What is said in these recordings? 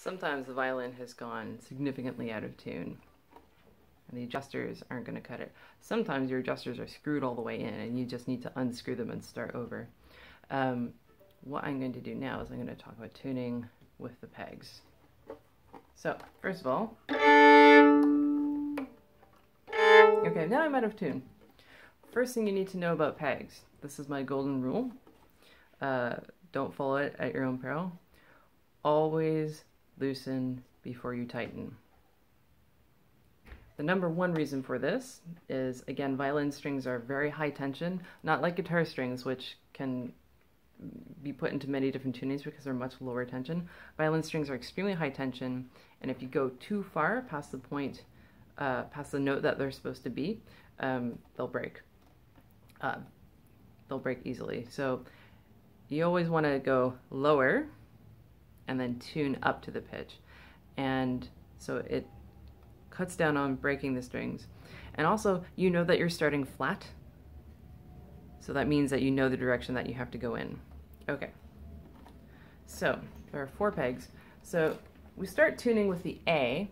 sometimes the violin has gone significantly out of tune and the adjusters aren't going to cut it. Sometimes your adjusters are screwed all the way in and you just need to unscrew them and start over. What I'm going to do now is I'm going to talk about tuning with the pegs. So, first of all, okay, now I'm out of tune. First thing you need to know about pegs, this is my golden rule. Don't follow it at your own peril. Always loosen before you tighten. The number one reason for this is, again, violin strings are very high tension, not like guitar strings, which can be put into many different tunings because they're much lower tension. Violin strings are extremely high tension, and if you go too far past the point, past the note that they're supposed to be, they'll break. They'll break easily. So you always want to go lower and then tune up to the pitch. And so it cuts down on breaking the strings. And also, you know that you're starting flat. So that means that you know the direction that you have to go in. Okay. So there are 4 pegs. So we start tuning with the A.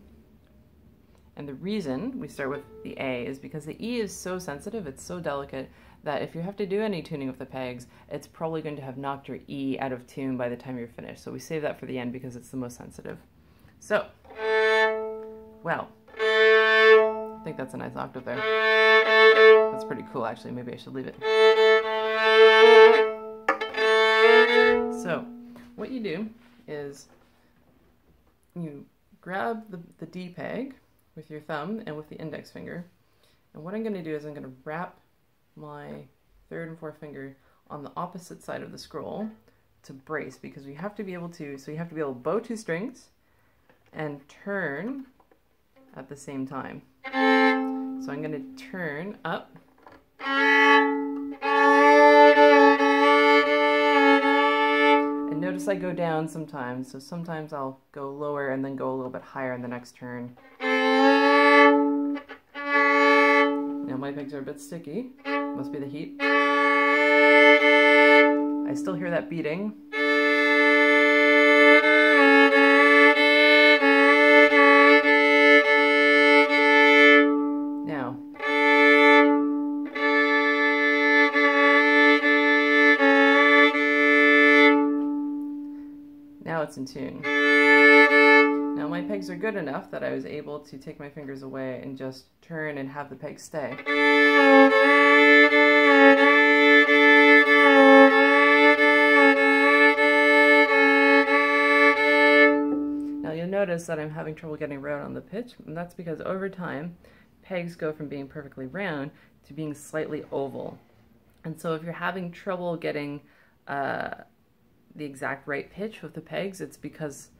And the reason we start with the A is because the E is so sensitive, it's so delicate, that if you have to do any tuning with the pegs, it's probably going to have knocked your E out of tune by the time you're finished. So we save that for the end because it's the most sensitive. So, well, I think that's a nice octave there. That's pretty cool, actually. Maybe I should leave it. So, what you do is you grab the D peg with your thumb and with the index finger. And what I'm going to do is I'm going to wrap my 3rd and 4th finger on the opposite side of the scroll to brace, because we have to be able to, so you have to be able to bow 2 strings and turn at the same time. So I'm going to turn up and notice I go down sometimes, so sometimes I'll go lower and then go a little bit higher in the next turn. Now my pegs are a bit sticky, must be the heat. I still hear that beating. Now, it's in tune. Now my pegs are good enough that I was able to take my fingers away and just turn and have the pegs stay. Now you'll notice that I'm having trouble getting round on the pitch, and that's because over time pegs go from being perfectly round to being slightly oval. And so if you're having trouble getting the exact right pitch with the pegs, it's because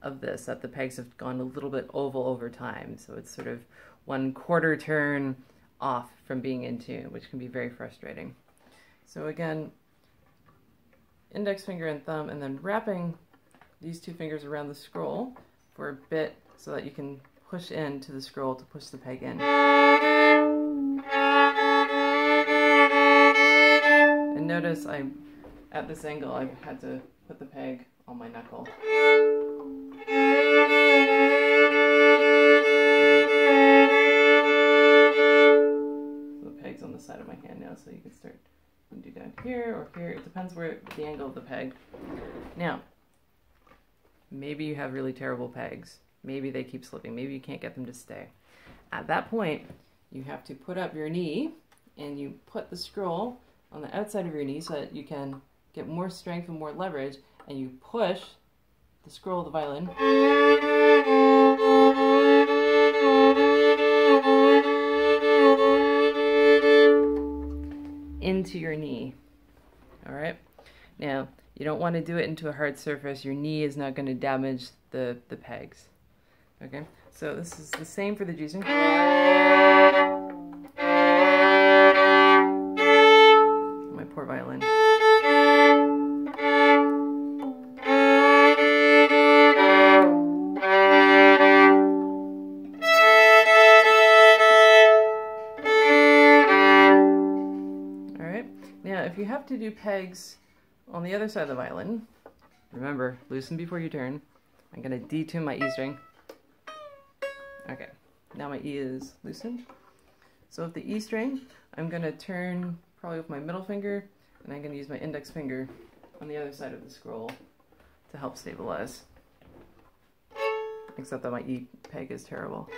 of this, that the pegs have gone a little bit oval over time. So it's sort of 1/4 turn off from being in tune, which can be very frustrating. So again, index finger and thumb, and then wrapping these 2 fingers around the scroll for a bit so that you can push into the scroll to push the peg in. And notice at this angle, I've had to put the peg on my knuckle. So the peg's on the side of my hand now, so you can start, you can do down here or here. It depends where the angle of the peg. Now, maybe you have really terrible pegs. Maybe they keep slipping. Maybe you can't get them to stay. At that point, you have to put up your knee and you put the scroll on the outside of your knee so that you can get more strength and more leverage, and you push the scroll of the violin into your knee. All right? Now, you don't want to do it into a hard surface. Your knee is not going to damage the pegs. Okay? So this is the same for the G string. My poor violin. If you have to do pegs on the other side of the violin, remember, loosen before you turn. I'm going to detune my E string. Okay, now my E is loosened. So with the E string, I'm going to turn probably with my middle finger, and I'm going to use my index finger on the other side of the scroll to help stabilize. Except that my E peg is terrible.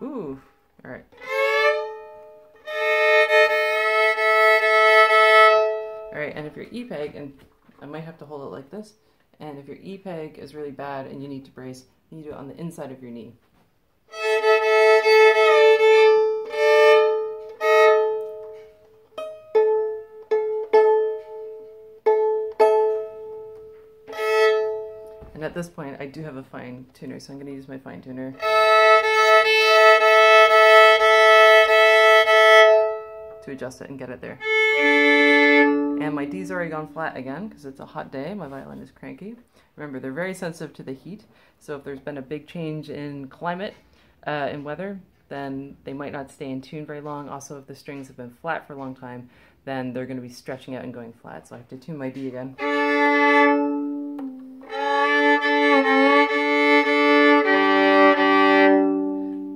Ooh, alright. Alright, and if your E peg, and I might have to hold it like this, and if your E peg is really bad and you need to brace, you do it on the inside of your knee. And at this point, I do have a fine tuner, so I'm going to use my fine tuner to adjust it and get it there. And my D's already gone flat again because it's a hot day. My violin is cranky. Remember, they're very sensitive to the heat, so if there's been a big change in climate, in weather, then they might not stay in tune very long. Also, if the strings have been flat for a long time, then they're going to be stretching out and going flat. So I have to tune my D again.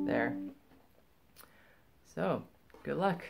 There. So, good luck.